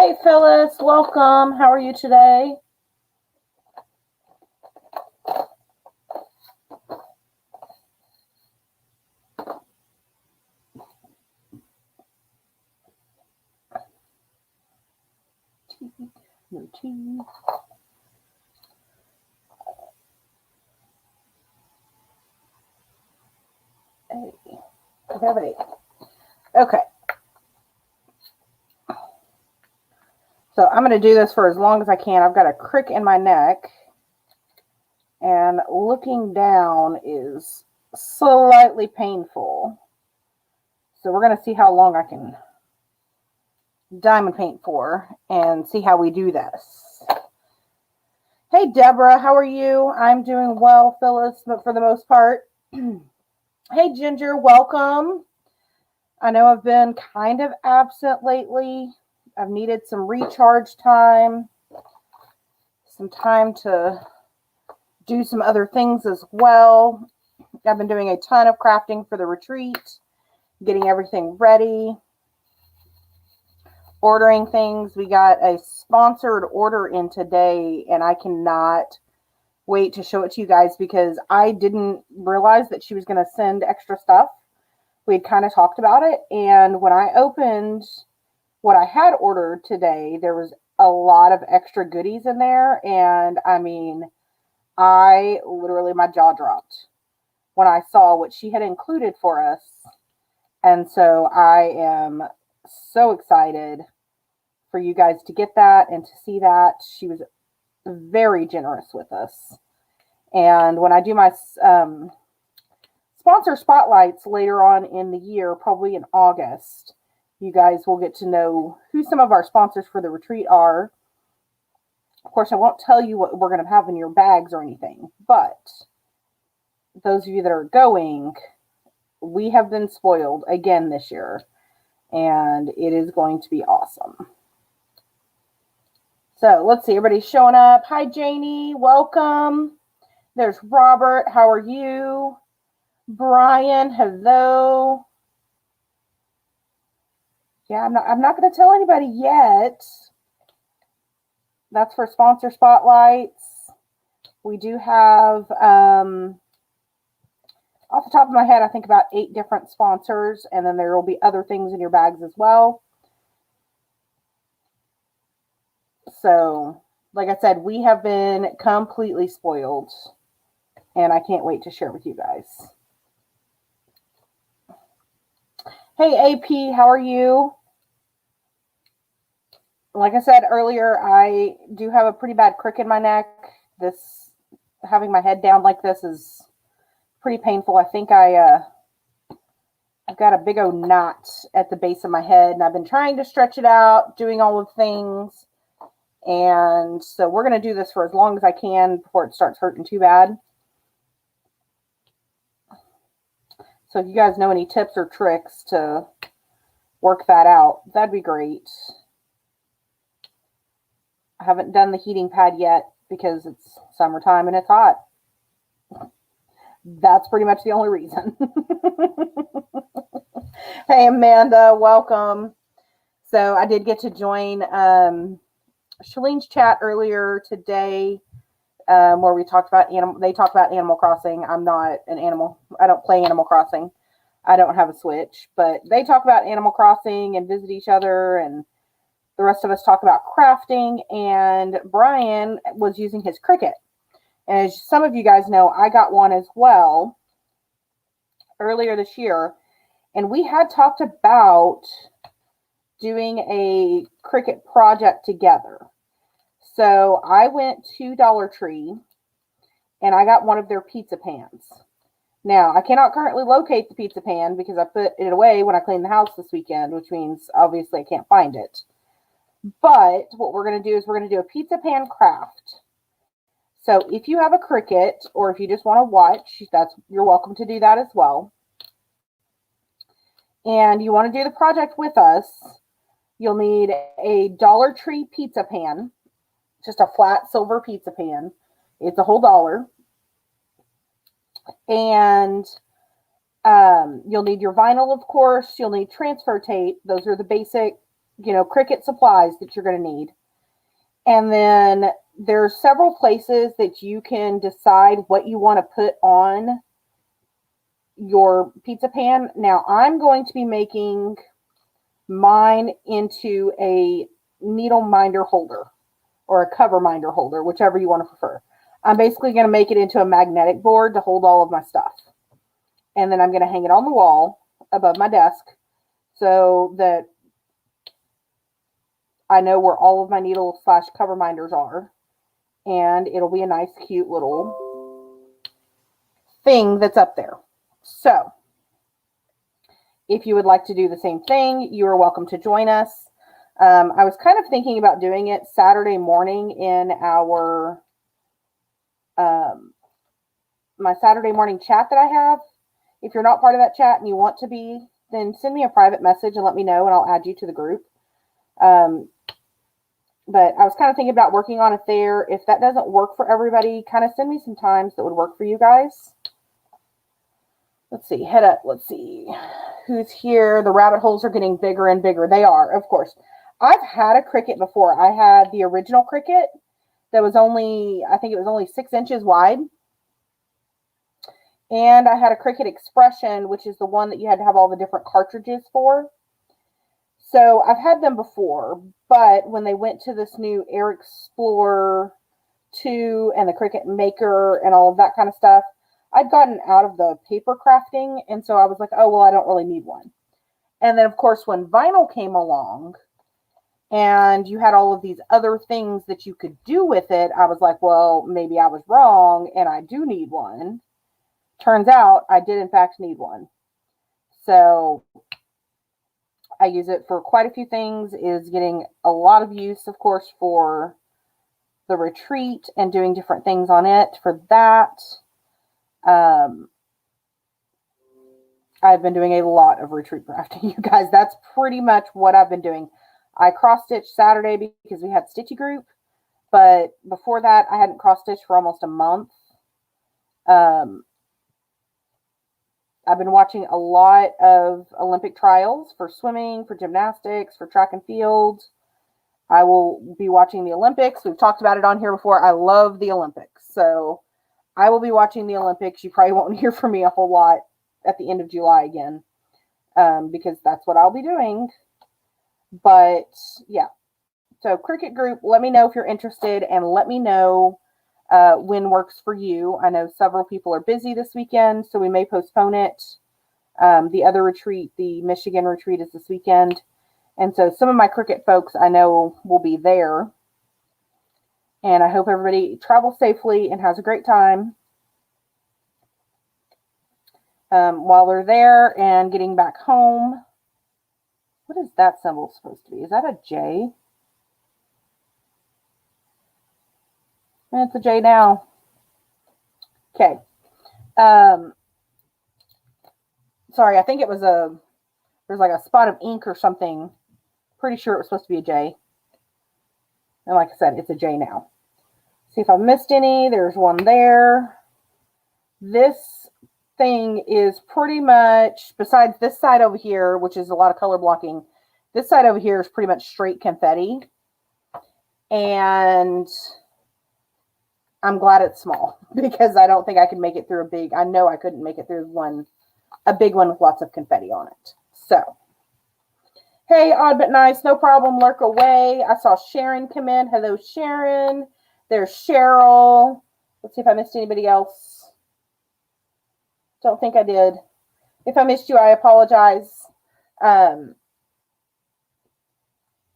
Hey Phyllis, welcome. How are you today? No tea. Hey, everybody. Okay. So I'm going to do this for as long as I can. I've got a crick in my neck, and looking down is slightly painful. So we're going to see how long I can diamond paint for and see how we do this. Hey Deborah, how are you? I'm doing well, Phyllis, but for the most part. Hey Ginger, welcome. I know I've been kind of absent lately. I've needed some recharge time, some time to do some other things as well. I've been doing a ton of crafting for the retreat, getting everything ready, ordering things. We got a sponsored order in today, and I cannot wait to show it to you guys because I didn't realize that she was going to send extra stuff. We had kind of talked about it, and when I opened what I had ordered today, there was a lot of extra goodies in there, and I mean, my jaw dropped when I saw what she had included for us. And so I am so excited for you guys to get that and to see that. She was very generous with us. And when I do my sponsor spotlights later on in the year, probably in August, you guys will get to know who some of our sponsors for the retreat are. Of course, I won't tell you what we're going to have in your bags or anything, but those of you that are going, we have been spoiled again this year, and it is going to be awesome. So let's see, everybody's showing up. Hi, Janie, welcome. There's Robert, how are you? Brian, hello. Yeah, I'm not going to tell anybody yet. That's for sponsor spotlights. We do have, off the top of my head, I think about 8 different sponsors, and then there will be other things in your bags as well. So, like I said, we have been completely spoiled, and I can't wait to share with you guys. Hey, AP, how are you? Like I said earlier, I do have a pretty bad crick in my neck. Having my head down like this is pretty painful. I think I've got a big old knot at the base of my head, and I've been trying to stretch it out, doing all of the things. And so we're going to do this for as long as I can before it starts hurting too bad. So if you guys know any tips or tricks to work that out, that'd be great. I haven't done the heating pad yet because it's summertime and it's hot. That's pretty much the only reason. Hey, Amanda, welcome. So I did get to join Shalene's chat earlier today, where we talked about they talked about Animal Crossing. I'm not an animal. I don't play Animal Crossing. I don't have a Switch, but they talk about Animal Crossing and visit each other, and the rest of us talk about crafting. And Brian was using his Cricut. And as some of you guys know, I got one as well earlier this year. And we had talked about doing a Cricut project together. So I went to Dollar Tree and I got one of their pizza pans. Now, I cannot currently locate the pizza pan because I put it away when I cleaned the house this weekend, which means obviously I can't find it. But what we're going to do is we're going to do a pizza pan craft. So if you have a Cricut, or if you just want to watch, you're welcome to do that as well. And you want to do the project with us, you'll need a Dollar Tree pizza pan, just a flat silver pizza pan. It's a whole $1. And you'll need your vinyl, of course. You'll need transfer tape. Those are the basic Cricut supplies that you're going to need. And then there's several places that you can decide what you want to put on your pizza pan. Now, I'm going to be making mine into a needle minder holder or a cover minder holder, whichever you want to prefer. I'm basically going to make it into a magnetic board to hold all of my stuff. And then I'm going to hang it on the wall above my desk so that I know where all of my needle / cover minders are. And it'll be a nice, cute little thing that's up there. So if you would like to do the same thing, you are welcome to join us. I was kind of thinking about doing it Saturday morning in our my Saturday morning chat that I have. If you're not part of that chat and you want to be, then send me a private message and let me know, and I'll add you to the group. But I was kind of thinking about working on it there. If that doesn't work for everybody, kind of send me some times that would work for you guys. Let's see, head up. Let's see who's here. The rabbit holes are getting bigger and bigger. They are, of course. I've had a Cricut before. I had the original Cricut that was I think it was only 6 inches wide. And I had a Cricut Expression, which is the one that you had to have all the different cartridges for. So I've had them before, but when they went to this new Air Explorer 2 and the Cricut Maker and all of that kind of stuff, I'd gotten out of the paper crafting, and so I was like, oh, well, I don't really need one. And then, of course, when vinyl came along and you had all of these other things that you could do with it, I was like, well, maybe I was wrong, and I do need one. Turns out I did, in fact, need one. So I use it for quite a few things. Is getting a lot of use, of course, for the retreat and doing different things on it for that. I've been doing a lot of retreat crafting, you guys. That's pretty much what I've been doing. I cross-stitched Saturday because we had Stitchy Group, but before that, I hadn't cross-stitched for almost a month. I've been watching a lot of Olympic trials for swimming, for gymnastics, for track and field. I will be watching the Olympics. We've talked about it on here before. I love the Olympics. So I will be watching the Olympics. You probably won't hear from me a whole lot at the end of July again, because that's what I'll be doing. But yeah. So Cricut group, let me know if you're interested, and let me know when works for you. I know several people are busy this weekend, so we may postpone it. The other retreat, the Michigan retreat, is this weekend. And so some of my Cricut folks I know will be there. And I hope everybody travels safely and has a great time while they're there and getting back home. What is that symbol supposed to be? Is that a J? And it's a J now. Okay. Sorry, I think it was there's like a spot of ink or something. Pretty sure it was supposed to be a J. And like I said, it's a J now. See if I missed any. There's one there. This thing is pretty much, besides this side over here, which is a lot of color blocking, this side over here is pretty much straight confetti. And I'm glad it's small, because I don't think I could make it through I know I couldn't make it through a big one with lots of confetti on it. So, hey, Odd But Nice, no problem, lurk away. I saw Sharon come in. Hello, Sharon. There's Cheryl. Let's see if I missed anybody else. Don't think I did. If I missed you, I apologize.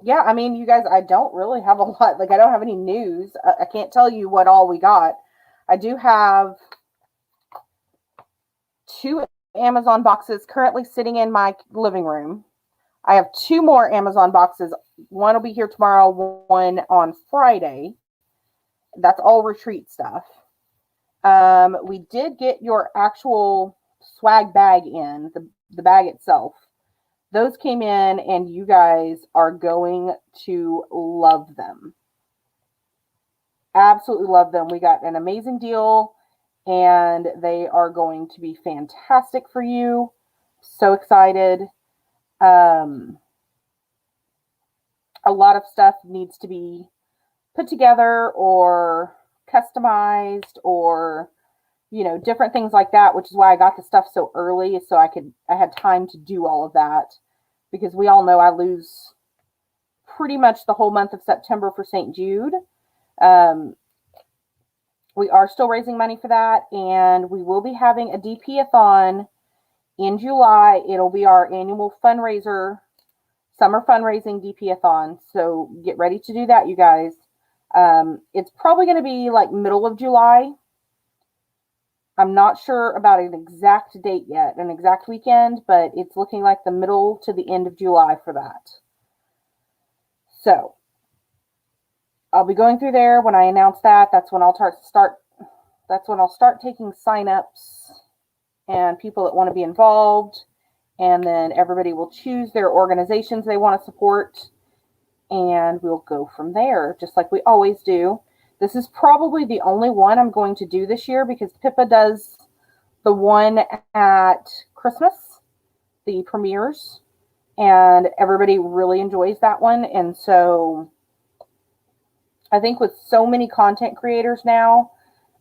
Yeah, I mean, you guys, I don't really have a lot. Like, I don't have any news. I can't tell you what all we got. I do have 2 Amazon boxes currently sitting in my living room. I have 2 more Amazon boxes. One will be here tomorrow, one on Friday. That's all retreat stuff. We did get your actual swag bag in, the bag itself. Those came in, and you guys are going to love them. Absolutely love them. We got an amazing deal, and they are going to be fantastic for you. So excited. a lot of stuff needs to be put together or customized or, different things like that, which is why I got the stuff so early so I had time to do all of that, because we all know I lose pretty much the whole month of September for St. Jude. We are still raising money for that, and we will be having a DP-a-thon in July. It'll be our annual fundraiser, summer fundraising DP-a-thon. So get ready to do that, you guys. It's probably going to be like middle of July. I'm not sure about an exact date yet, an exact weekend, but it's looking like the middle to the end of July for that. So I'll be going through there when I announce that. That's when I'll start taking signups and people that want to be involved, and then everybody will choose their organizations they want to support, and we'll go from there, just like we always do. This is probably the only one I'm going to do this year, because Pippa does the one at Christmas, the premieres, and everybody really enjoys that one. And so I think with so many content creators now,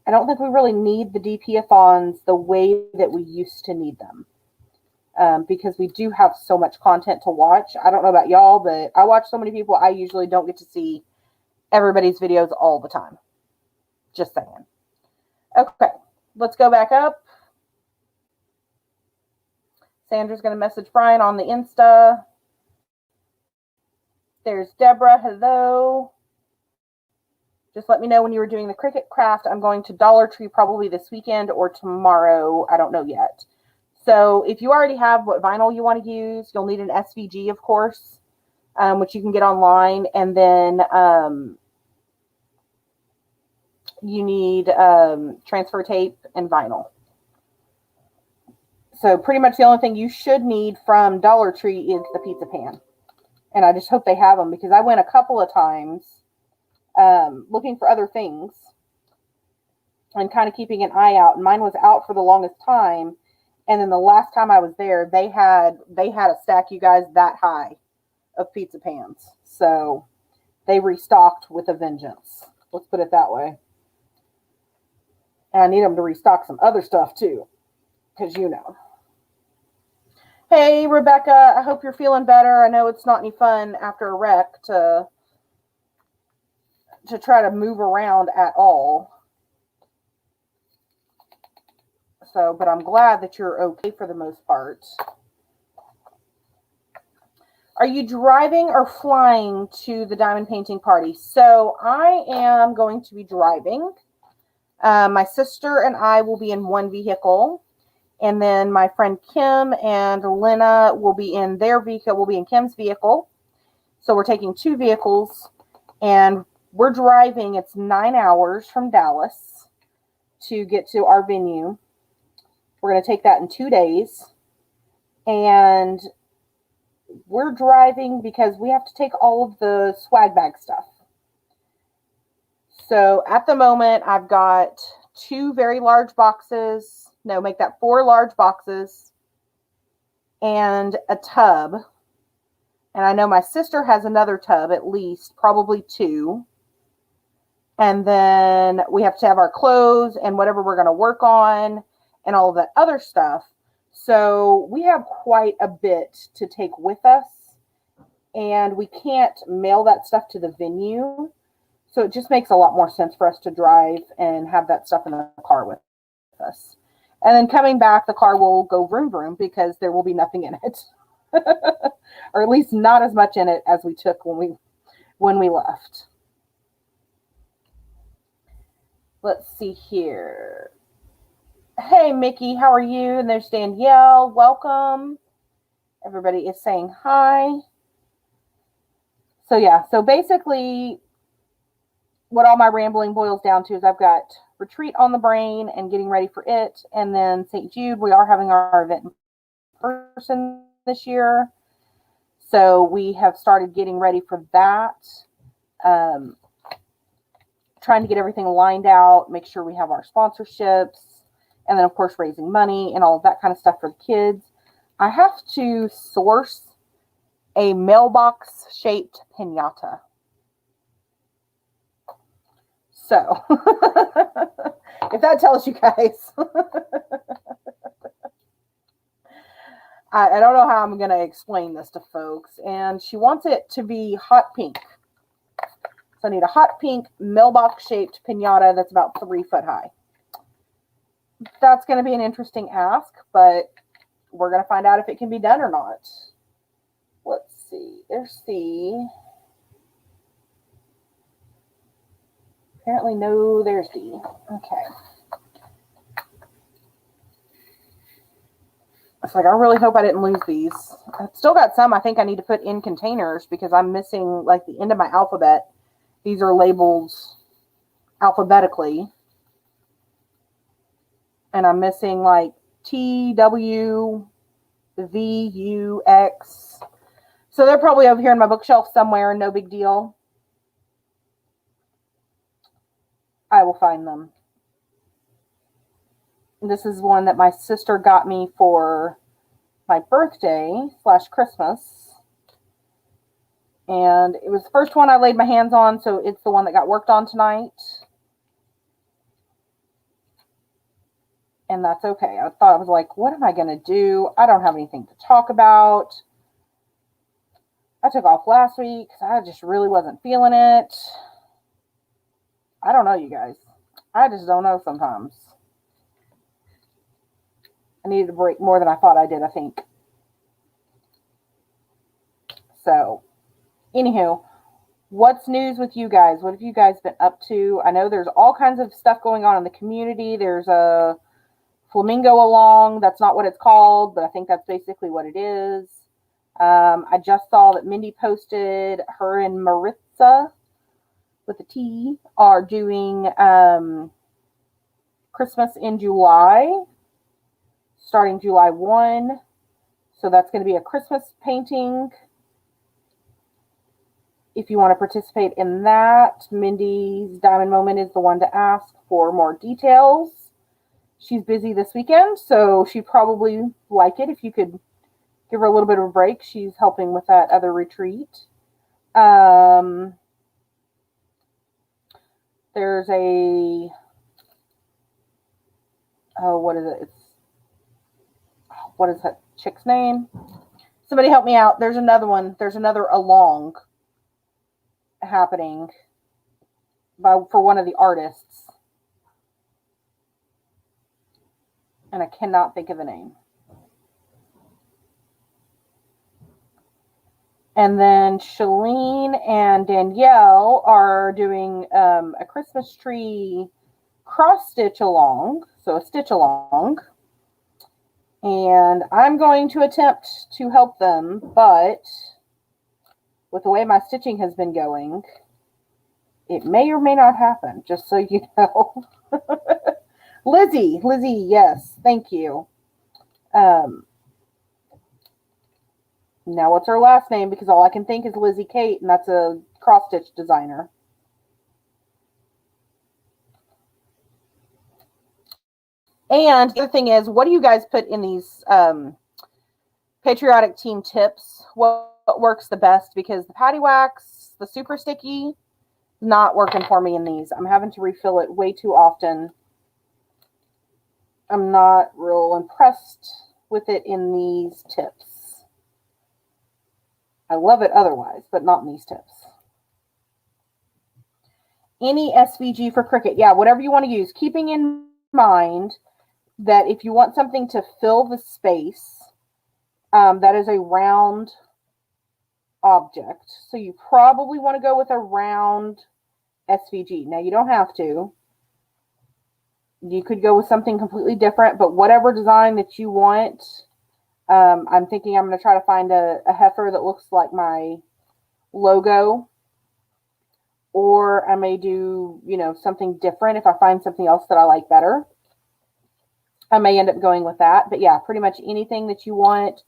I don't think we really need the DP-a-thons the way that we used to need them, because we do have so much content to watch. I don't know about y'all, but I watch so many people, I usually don't get to see everybody's videos all the time. Just saying. Okay, let's go back up. Sandra's going to message Brian on the Insta. There's Deborah. Hello. Just let me know when you were doing the Cricut craft. I'm going to Dollar Tree probably this weekend or tomorrow. I don't know yet. So if you already have what vinyl you want to use, you'll need an SVG, of course, which you can get online. And then you need transfer tape and vinyl. So pretty much the only thing you should need from Dollar Tree is the pizza pan. And I just hope they have them, because I went a couple of times looking for other things and kind of keeping an eye out. And mine was out for the longest time. And then the last time I was there, they had a stack, you guys, that high of pizza pans. So they restocked with a vengeance. Let's put it that way. And I need them to restock some other stuff too, because Hey, Rebecca, I hope you're feeling better. I know it's not any fun after a wreck to try to move around at all. So, but I'm glad that you're okay for the most part. Are you driving or flying to the diamond painting party? So I am going to be driving. My sister and I will be in one vehicle. And then my friend Kim and Lena will be in their vehicle. We'll be in Kim's vehicle. So we're taking two vehicles. And we're driving. It's 9 hours from Dallas to get to our venue. We're going to take that in 2 days. And we're driving because we have to take all of the swag bag stuff. So at the moment, I've got 2 very large boxes. No, make that 4 large boxes and a tub. And I know my sister has another tub, at least, probably 2. And then we have to have our clothes and whatever we're going to work on and all of that other stuff. So we have quite a bit to take with us. And we can't mail that stuff to the venue. So it just makes a lot more sense for us to drive and have that stuff in the car with us. And then coming back, the car will go vroom vroom because there will be nothing in it. Or at least not as much in it as we took when we left. Let's see here. Hey, Mickey, how are you? And there's Danielle. Welcome. Everybody is saying hi. So yeah, so basically what all my rambling boils down to is I've got retreat on the brain and getting ready for it. And then St. Jude, we are having our event in person this year. So we have started getting ready for that. Trying to get everything lined out, make sure we have our sponsorships, and then of course raising money and all of that kind of stuff for the kids. I have to source a mailbox-shaped piñata. So, if that tells you guys, I don't know how I'm going to explain this to folks. And she wants it to be hot pink. So I need a hot pink mailbox-shaped piñata that's about 3 foot high. That's going to be an interesting ask, but we're going to find out if it can be done or not. Let's see. There's C. Apparently, no, there's D. Okay. It's like, I really hope I didn't lose these. I've still got some I think I need to put in containers because I'm missing like the end of my alphabet. These are labeled alphabetically. And I'm missing like T, W, V, U, X. So they're probably over here in my bookshelf somewhere. No big deal. I will find them. This is one that my sister got me for my birthday / Christmas. And it was the first one I laid my hands on, so it's the one that got worked on tonight. And that's okay. I thought, I was like, what am I going to do? I don't have anything to talk about. I took off last week because I just really wasn't feeling it. I don't know, you guys. I just don't know sometimes. I needed a break more than I thought I did, I think. So, anywho, what's news with you guys? What have you guys been up to? I know there's all kinds of stuff going on in the community. There's a flamingo along. That's not what it's called, but I think that's basically what it is. I just saw that Mindy posted her and Maritza with a T are doing Christmas in July, starting July 1. So that's going to be a Christmas painting. If you want to participate in that, Mindy's Diamond Moment is the one to ask for more details. She's busy this weekend, so she'd probably like it if you could give her a little bit of a break. She's helping with that other retreat. There's a, oh, what is it? What is that chick's name? Somebody help me out. There's another one. There's another along happening for one of the artists. And I cannot think of the name. And then Shalene and Danielle are doing a Christmas tree cross stitch along. So a stitch along. And I'm going to attempt to help them, but with the way my stitching has been going, it may or may not happen, just so you know. Lizzie, yes, thank you. Now, what's her last name? Because all I can think is Lizzie Kate, and that's a cross-stitch designer. And the other thing is, what do you guys put in these patriotic team tips? What works the best? Because the patty wax, the super sticky, not working for me in these. I'm having to refill it way too often. I'm not real impressed with it in these tips. I love it otherwise, but not in these tips. Any SVG for Cricut. Yeah, whatever you want to use. Keeping in mind that if you want something to fill the space, that is a round object. So you probably want to go with a round SVG. Now, you don't have to. You could go with something completely different, but whatever design that you want, I'm thinking I'm going to try to find a heifer that looks like my logo, or I may do, something different. If I find something else that I like better, I may end up going with that. But yeah, pretty much anything that you want,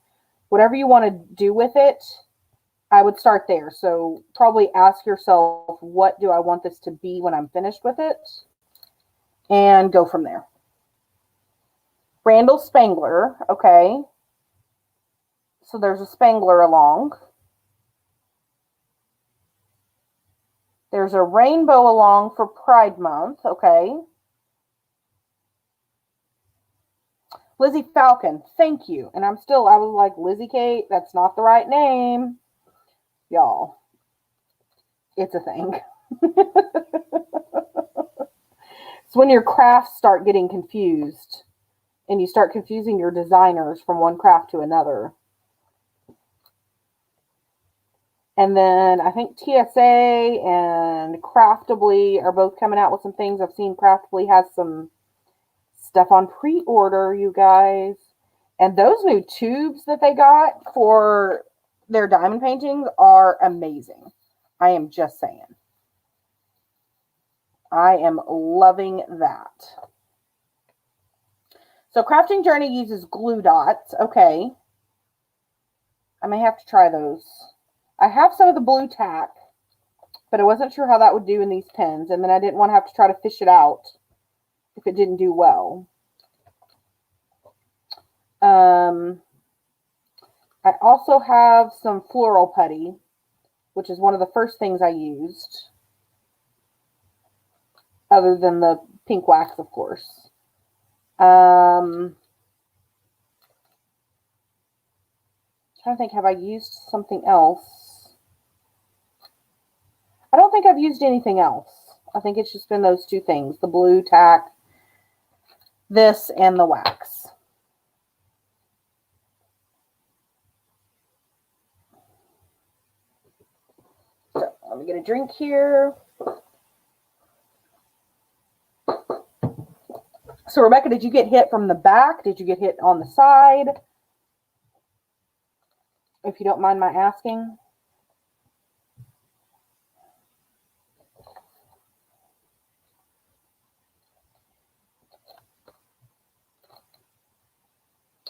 whatever you want to do with it, I would start there. So probably ask yourself, what do I want this to be when I'm finished with it? And go from there. Randall Spangler, okay. So there's a Spangler along. There's a rainbow along for Pride Month. Okay. Lizzie Falcon, thank you. And I was like, Lizzie Kate, that's not the right name. Y'all, it's a thing. It's when your crafts start getting confused and you start confusing your designers from one craft to another. And then I think TSA and Craftably are both coming out with some things. I've seen Craftably has some stuff on pre-order, you guys. And those new tubes that they got for their diamond paintings are amazing. I am just saying. I am loving that. So Crafting Journey uses glue dots. Okay. I may have to try those. I have some of the blue tack, but I wasn't sure how that would do in these pens. And then I didn't want to have to try to fish it out if it didn't do well. I also have some floral putty, which is one of the first things I used, other than the pink wax, of course. Trying to think, have I used something else? I don't think I've used anything else. I think it's just been those two things, the blue tack, this, and the wax. So let me get a drink here. So Rebecca, did you get hit from the back? Did you get hit on the side? If you don't mind my asking.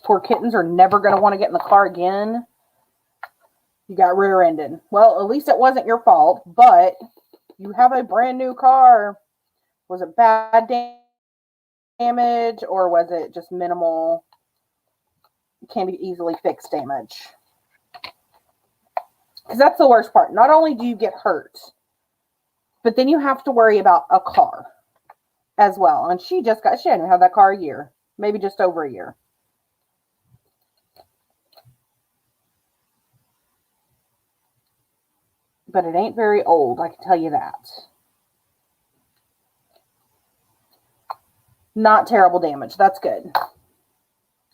Poor kittens are never going to want to get in the car again. You got rear-ended. Well, at least it wasn't your fault, but you have a brand new car. Was it bad damage or was it just minimal, can be easily fixed damage? Because that's the worst part. Not only do you get hurt, but then you have to worry about a car as well. And she hadn't had that car a year, maybe just over a year. But it ain't very old, I can tell you that. Not terrible damage. That's good.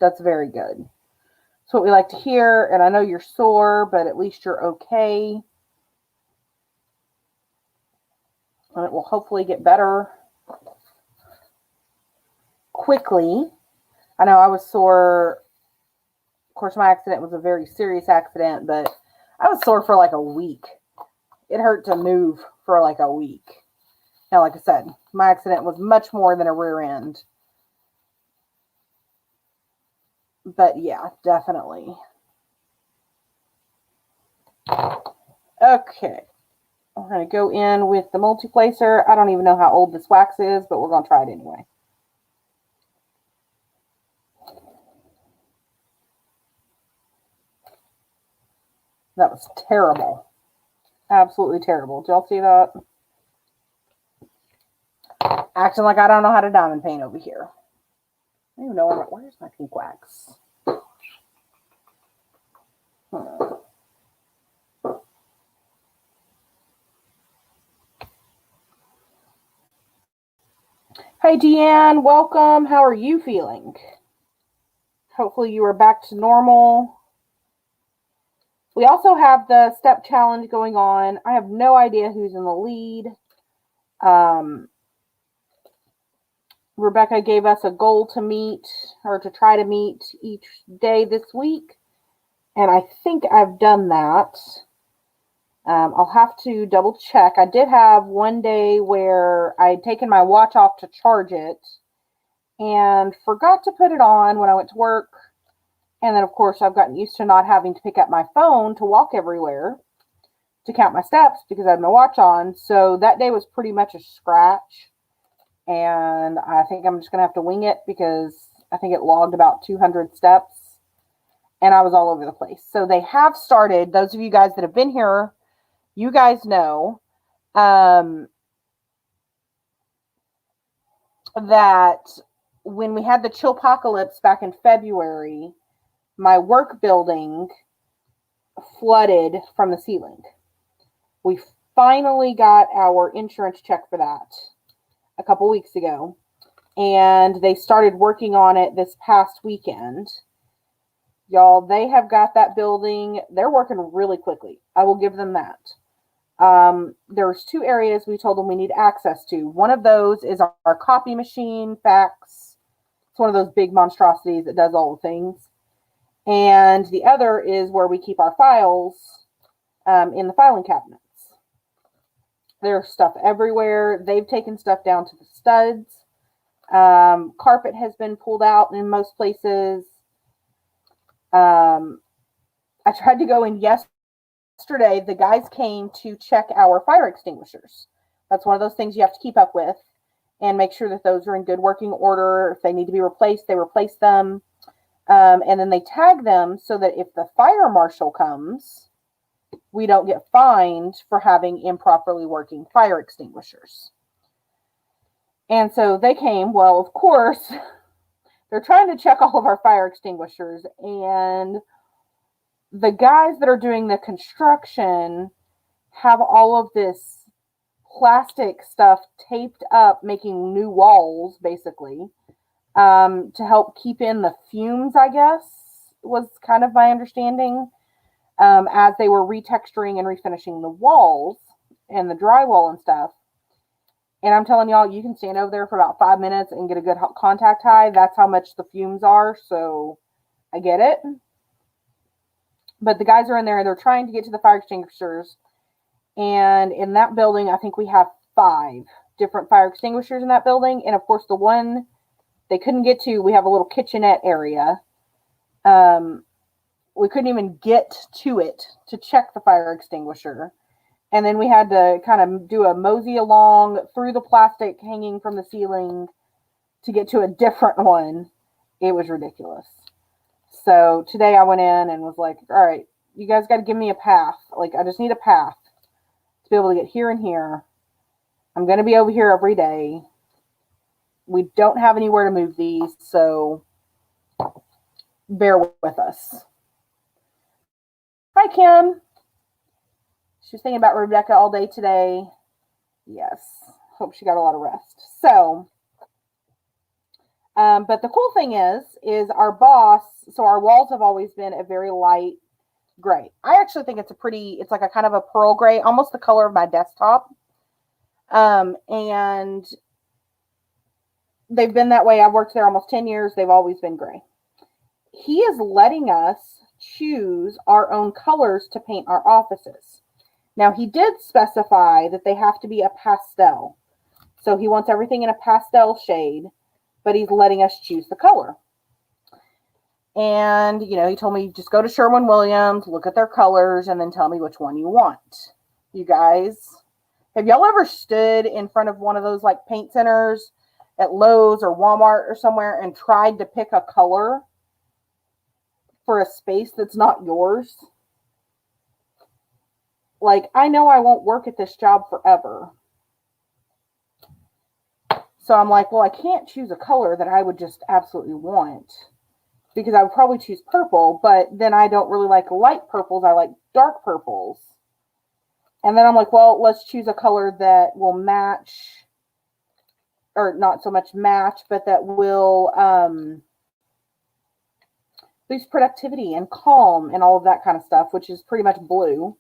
That's very good. That's what we like to hear. And I know you're sore, but at least you're okay. And it will hopefully get better quickly. I know I was sore. Of course, my accident was a very serious accident, but I was sore for like a week. It hurt to move for like a week. Now, like I said, my accident was much more than a rear end. But yeah, definitely. Okay. We're going to go in with the multi-placer. I don't even know how old this wax is, but we're going to try it anyway. That was terrible. Absolutely terrible. Did y'all see that? Acting like I don't know how to diamond paint over here. I don't even know where's my pink wax. Hey, Deanne, welcome. How are you feeling? Hopefully you are back to normal. We also have the step challenge going on. I have no idea who's in the lead. Rebecca gave us a goal to meet, or to try to meet each day this week. And I think I've done that. I'll have to double check. I did have one day where I'd taken my watch off to charge it and forgot to put it on when I went to work. And then, of course, I've gotten used to not having to pick up my phone to walk everywhere to count my steps because I had my watch on. So that day was pretty much a scratch. And I think I'm just going to have to wing it because I think it logged about 200 steps. And I was all over the place. So they have started, those of you guys that have been here, you guys know, that when we had the chillpocalypse back in February, my work building flooded from the ceiling. We finally got our insurance check for that a couple weeks ago, and they started working on it this past weekend. Y'all, they have got that building. They're working really quickly. I will give them that. There's 2 areas we told them we need access to. One of those is our copy machine, fax. It's one of those big monstrosities that does all the things. And the other is where we keep our files in the filing cabinets. There's stuff everywhere. They've taken stuff down to the studs. Carpet has been pulled out in most places. I tried to go in yesterday. The guys came to check our fire extinguishers. That's one of those things you have to keep up with and make sure that those are in good working order. If they need to be replaced, they replace them. And then they tag them so that if the fire marshal comes, we don't get fined for having improperly working fire extinguishers. And so they came. Well, of course, they're trying to check all of our fire extinguishers, and the guys that are doing the construction have all of this plastic stuff taped up, making new walls, basically, to help keep in the fumes, I guess, was kind of my understanding, as they were retexturing and refinishing the walls and the drywall and stuff. And I'm telling y'all, you can stand over there for about 5 minutes and get a good contact high. That's how much the fumes are. So I get it. But the guys are in there. They're trying to get to the fire extinguishers. And in that building, I think we have 5 different fire extinguishers in that building. And of course, the one they couldn't get to, we have a little kitchenette area. We couldn't even get to it to check the fire extinguisher. And then we had to kind of do a mosey along through the plastic hanging from the ceiling to get to a different one. It was ridiculous. So today I went in and was like, all right, you guys got to give me a path. Like, I just need a path to be able to get here and here. I'm going to be over here every day. We don't have anywhere to move these, so bear with us. Hi, Kim. She was thinking about Rebecca all day today. Yes. Hope she got a lot of rest. So, but the cool thing is our boss, so our walls have always been a very light gray. I actually think it's like a kind of a pearl gray, almost the color of my desktop. And they've been that way. I've worked there almost 10 years. They've always been gray. He is letting us choose our own colors to paint our offices. Now, he did specify that they have to be a pastel. So he wants everything in a pastel shade, but he's letting us choose the color. And, you know, he told me, just go to Sherwin-Williams, look at their colors, and then tell me which one you want. You guys, have y'all ever stood in front of one of those, like, paint centers at Lowe's or Walmart or somewhere and tried to pick a color for a space that's not yours? Like, I know I won't work at this job forever. So I'm like, well, I can't choose a color that I would just absolutely want, because I would probably choose purple, but then I don't really like light purples. I like dark purples. And then I'm like, well, let's choose a color that will match, or not so much match, but that will boost productivity and calm and all of that kind of stuff, which is pretty much blue.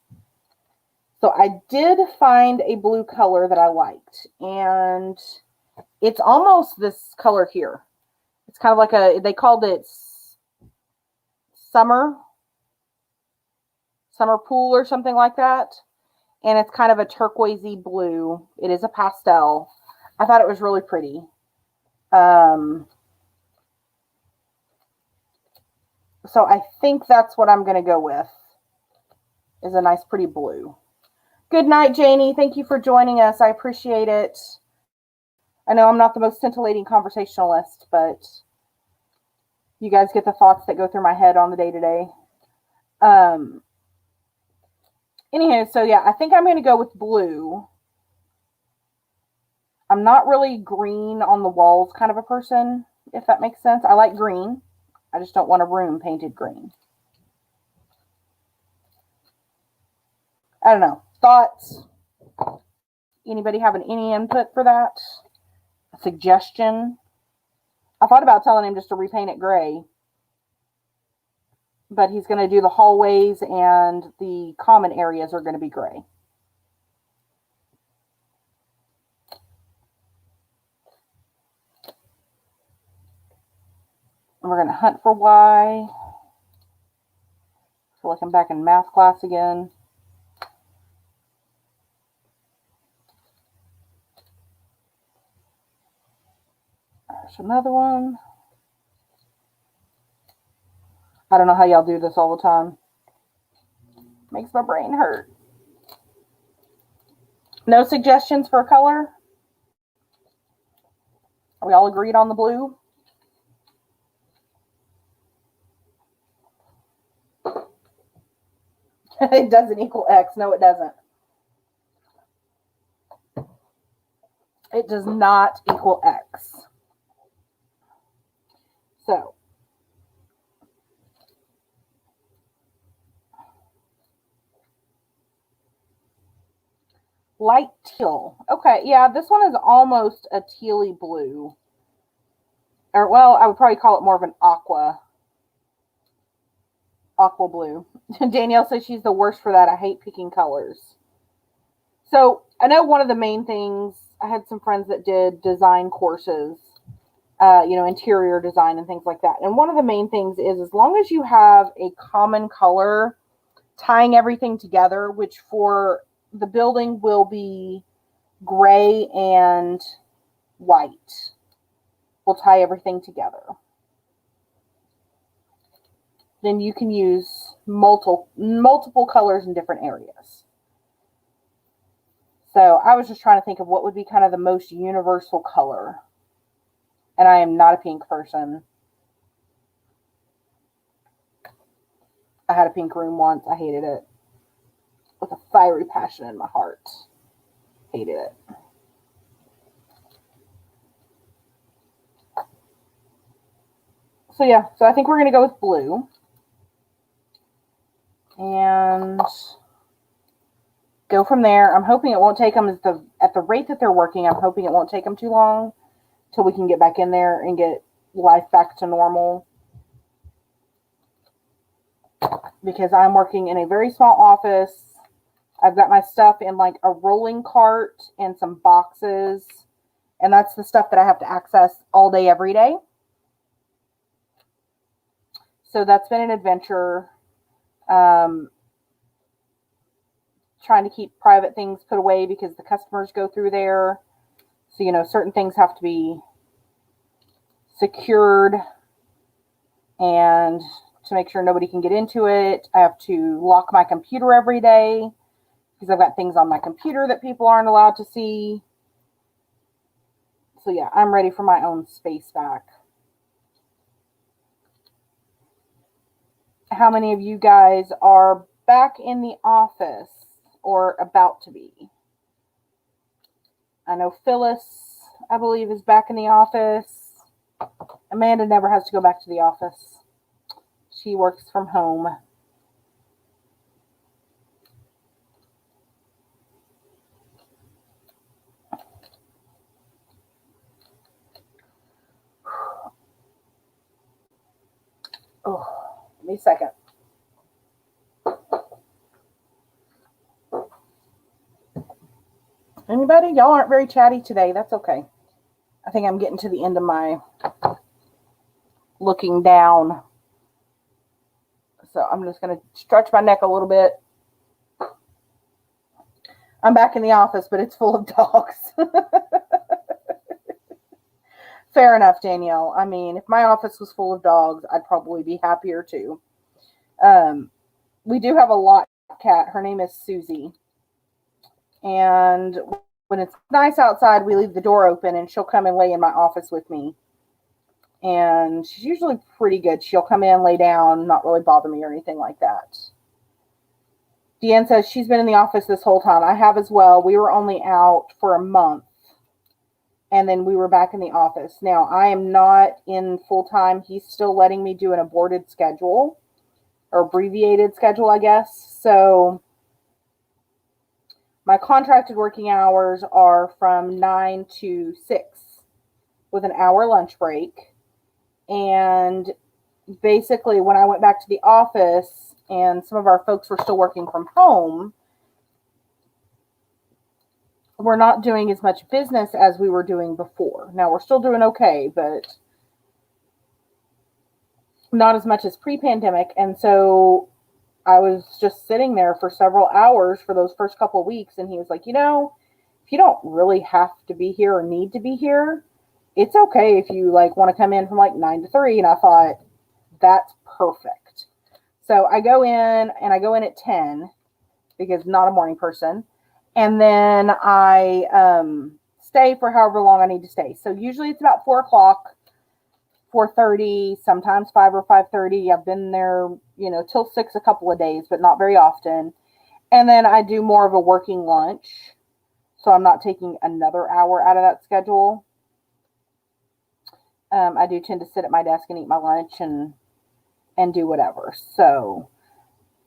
So I did find a blue color that I liked, and it's almost this color here. It's kind of like they called it summer pool or something like that. And it's kind of a turquoisey blue. It is a pastel. I thought it was really pretty. So I think that's what I'm going to go with, is a nice pretty blue. Good night, Janie. Thank you for joining us. I appreciate it. I know I'm not the most scintillating conversationalist, but you guys get the thoughts that go through my head on the day-to-day. Anywho, so yeah, I think I'm going to go with blue. I'm not really green on the walls kind of a person, if that makes sense. I like green. I just don't want a room painted green. I don't know. Thoughts? Anybody having any input for that? A suggestion? I thought about telling him just to repaint it gray. But he's going to do the hallways and the common areas are going to be gray. And we're going to hunt for Y. I feel like I'm back in math class again. There's another one. I don't know how y'all do this all the time. Makes my brain hurt. No suggestions for a color? Are we all agreed on the blue? It doesn't equal X. No, it doesn't. It does not equal X. So, light teal. Okay, yeah, this one is almost a tealy blue. Or, well, I would probably call it more of an aqua blue. Danielle says she's the worst for that. I hate picking colors. So, I know one of the main things, I had some friends that did design courses, interior design and things like that. And one of the main things is as long as you have a common color tying everything together, which for the building will be gray and white, we'll tie everything together. Then you can use multiple colors in different areas. So I was just trying to think of what would be kind of the most universal color. And I am not a pink person. I had a pink room once. I hated it. With a fiery passion in my heart. Hated it. So yeah, so I think we're going to go with blue. And go from there. I'm hoping it won't take them at the rate that they're working. I'm hoping it won't take them too long till we can get back in there and get life back to normal. Because I'm working in a very small office. I've got my stuff in like a rolling cart and some boxes. And that's the stuff that I have to access all day, every day. So that's been an adventure. Trying to keep private things put away because the customers go through there. So, certain things have to be secured and to make sure nobody can get into it. I have to lock my computer every day because I've got things on my computer that people aren't allowed to see. So yeah, I'm ready for my own space back. How many of you guys are back in the office or about to be? I know Phyllis, I believe, is back in the office. Amanda never has to go back to the office. She works from home. Oh, give me a second. Anybody? Y'all aren't very chatty today. That's okay. I think I'm getting to the end of my looking down. So I'm just going to stretch my neck a little bit. I'm back in the office, but it's full of dogs. Fair enough, Danielle. I mean, if my office was full of dogs, I'd probably be happier too. We do have a lot cat. Her name is Susie. And when it's nice outside, we leave the door open and she'll come and lay in my office with me. And she's usually pretty good. She'll come in, lay down, not really bother me or anything like that. Deanne says she's been in the office this whole time. I have as well. We were only out for a month. And then we were back in the office. Now, I am not in full-time. He's still letting me do an aborted schedule, or abbreviated schedule, I guess. So my contracted working hours are from 9 to 6 with an hour lunch break. And basically, when I went back to the office and some of our folks were still working from home, we're not doing as much business as we were doing before. Now, we're still doing okay, but not as much as pre-pandemic. And so I was just sitting there for several hours for those first couple of weeks. And he was like, if you don't really have to be here or need to be here, it's okay if you want to come in from 9 to 3. And I thought, that's perfect. So I go in at 10 because I'm not a morning person. And then I stay for however long I need to stay. So usually it's about 4 o'clock, 4:30, sometimes 5 or 5:30. I've been there, till 6 a couple of days, but not very often. And then I do more of a working lunch. So I'm not taking another hour out of that schedule. I do tend to sit at my desk and eat my lunch and do whatever. So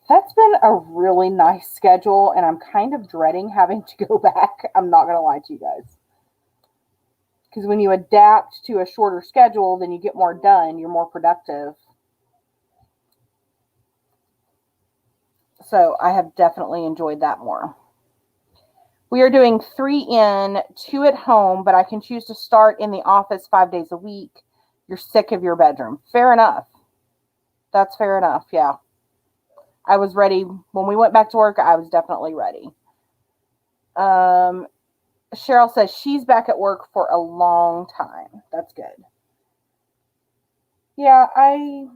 that's been a really nice schedule, and I'm kind of dreading having to go back. I'm not going to lie to you guys. Because when you adapt to a shorter schedule, then you get more done. You're more productive. So I have definitely enjoyed that more. We are doing 3 in, 2 at home, but I can choose to start in the office 5 days a week. You're sick of your bedroom. Fair enough. That's fair enough, yeah. I was ready. When we went back to work, I was definitely ready. Cheryl says she's back at work for a long time. That's good. Yeah, I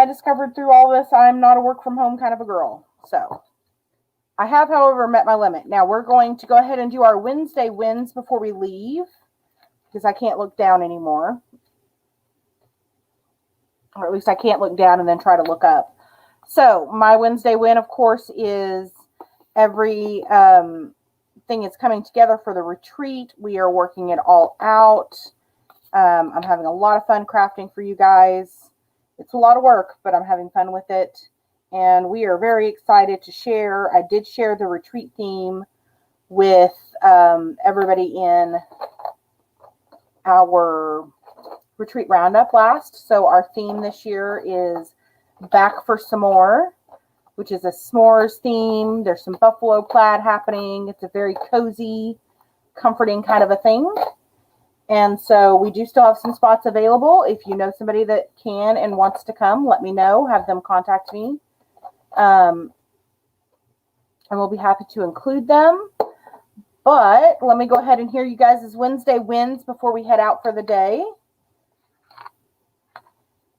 discovered through all this I'm not a work from home kind of a girl. So I have, however, met my limit. Now we're going to go ahead and do our Wednesday wins before we leave because I can't look down anymore. Or at least I can't look down and then try to look up. So my Wednesday win, of course, is every thing is coming together for the retreat. We are working it all out. I'm having a lot of fun crafting for you guys. It's a lot of work, but I'm having fun with it. And we are very excited to share. I did share the retreat theme with everybody in our retreat roundup last. So our theme this year is Back for Some More, which is a s'mores theme. There's some buffalo plaid happening. It's a very cozy, comforting kind of a thing. And so we do still have some spots available. If you know somebody that can and wants to come, let me know. Have them contact me. And we'll be happy to include them. But let me go ahead and hear you guys' Wednesday wins before we head out for the day.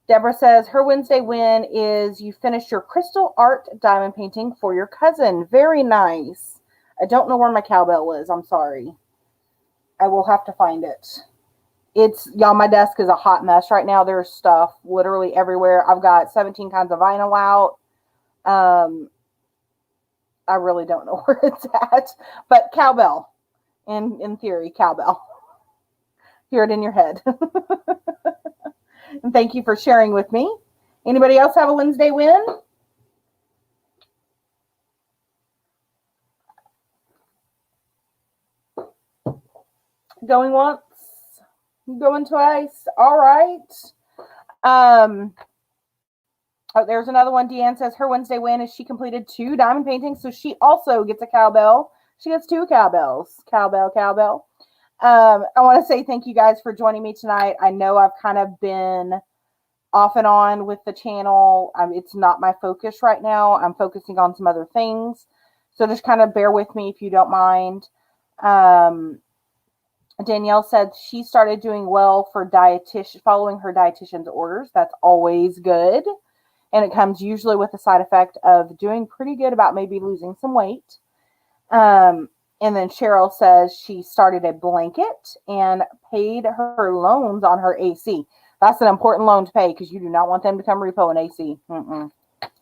Deborah says her Wednesday win is you finished your crystal art diamond painting for your cousin. Very nice. I don't know where my cowbell is. I'm sorry. I will have to find it. Y'all, my desk is a hot mess right now. There's stuff literally everywhere. I've got 17 kinds of vinyl out. I really don't know where it's at. But cowbell. In theory, cowbell. Hear it in your head. And thank you for sharing with me. Anybody else have a Wednesday win? Going once, going twice. All right. Oh, there's another one. Deanne says her Wednesday win is she completed 2 diamond paintings, so she also gets a cowbell. She gets 2 cowbells. Cowbell, cowbell. I want to say thank you guys for joining me tonight. I know I've kind of been off and on with the channel. It's not my focus right now. I'm focusing on some other things. So just kind of bear with me if you don't mind. Danielle said she started doing well for following her dietitian's orders. That's always good. And it comes usually with the side effect of doing pretty good about maybe losing some weight. And then Cheryl says she started a blanket and paid her loans on her AC. That's an important loan to pay because you do not want them to come repo an AC.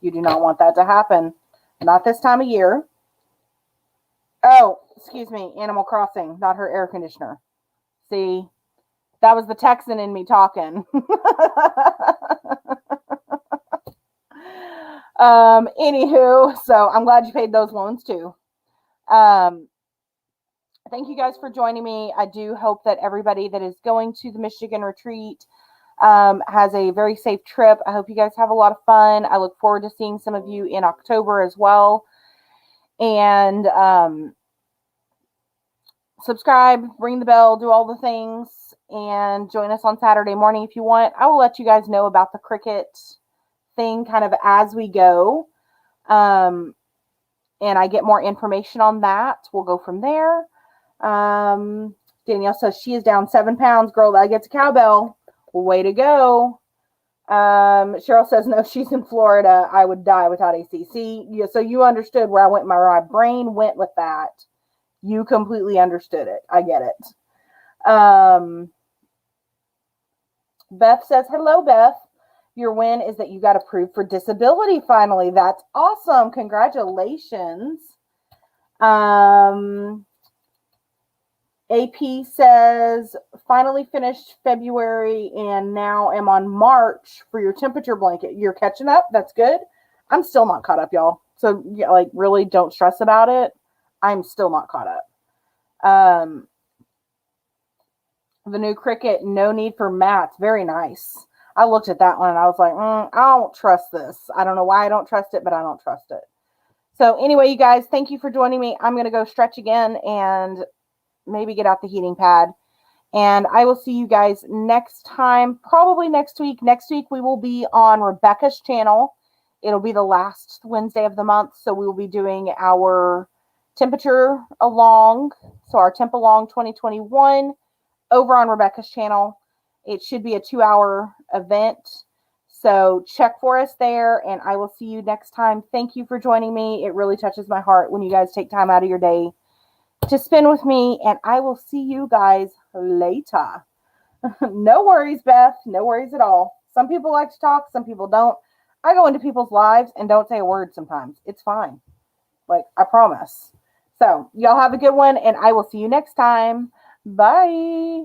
You do not want that to happen. Not this time of year. Oh, excuse me, Animal Crossing, not her air conditioner. See, that was the Texan in me talking. Anywho, so I'm glad you paid those loans too. Um, thank you guys for joining me. I do hope that everybody that is going to the Michigan retreat has a very safe trip. I hope you guys have a lot of fun. I look forward to seeing some of you in October as well. And subscribe, ring the bell, do all the things, and join us on Saturday morning if you want. I will let you guys know about the cricket thing kind of as we go. And I get more information on that. We'll go from there. Danielle says she is down 7 pounds. Girl, that gets a cowbell. Way to go. Cheryl says, no, she's in Florida. I would die without AC. See, so you understood where my brain went with that. You completely understood it. I get it. Beth says, hello, Beth. Your win is that you got approved for disability finally. That's awesome. Congratulations. AP says, finally finished February and now am on March for your temperature blanket. You're catching up? That's good. I'm still not caught up, y'all. So, yeah, like, really don't stress about it. I'm still not caught up. The new Cricut, no need for mats. Very nice. I looked at that one and I was like, I don't trust this. I don't know why I don't trust it, but I don't trust it. So anyway, you guys, thank you for joining me. I'm going to go stretch again and maybe get out the heating pad. And I will see you guys next time, probably next week. Next week, we will be on Rebecca's channel. It'll be the last Wednesday of the month. So we will be doing our temperature along. So our Temp Along 2021 over on Rebecca's channel. It should be a 2-hour event. So check for us there, and I will see you next time. Thank you for joining me. It really touches my heart when you guys take time out of your day to spend with me, and I will see you guys later. No worries, Beth. No worries at all. Some people like to talk. Some people don't. I go into people's lives and don't say a word sometimes. It's fine. Like, I promise. So y'all have a good one, and I will see you next time. Bye.